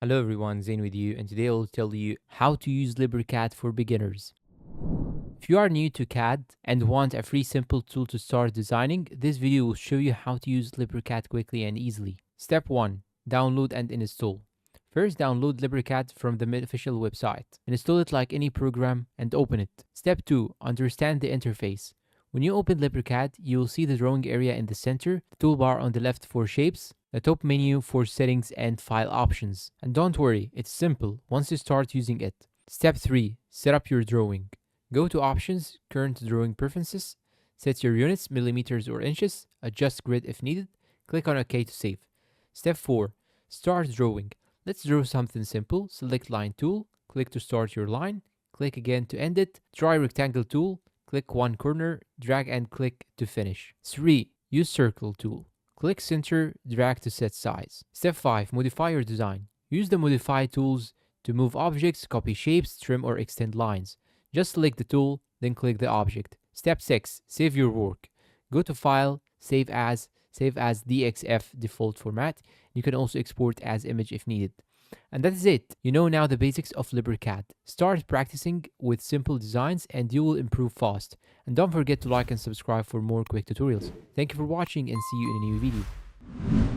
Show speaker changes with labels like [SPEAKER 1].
[SPEAKER 1] Hello everyone, Zain with you, and today I'll tell you how to use LibreCAD for beginners. If you are new to CAD and want a free simple tool to start designing, this video will show you how to use LibreCAD quickly and easily. Step 1. Download and install. First, download LibreCAD from the official website. Install it like any program and open it. Step 2. Understand the interface. When you open LibreCAD, you will see the drawing area in the center, the toolbar on the left for shapes, the top menu for settings and file options. And don't worry, it's simple once you start using it. Step 3. Set up your drawing. Go to Options, Current Drawing Preferences, set your units, millimeters or inches, adjust grid if needed, click on OK to save. Step 4. Start drawing. Let's draw something simple. Select Line Tool, click to start your line, click again to end it, try Rectangle Tool, click one corner, drag and click to finish. 3. Use Circle Tool. Click Center, drag to set size. Step 5. Modify your design. Use the Modify tools to move objects, copy shapes, trim or extend lines. Just select the tool, then click the object. Step 6. Save your work. Go to File, Save As DXF default format. You can also export as image if needed. And that is it. You know now the basics of LibreCAD. Start practicing with simple designs and you will improve fast. And don't forget to like and subscribe for more quick tutorials. Thank you for watching and see you in a new video.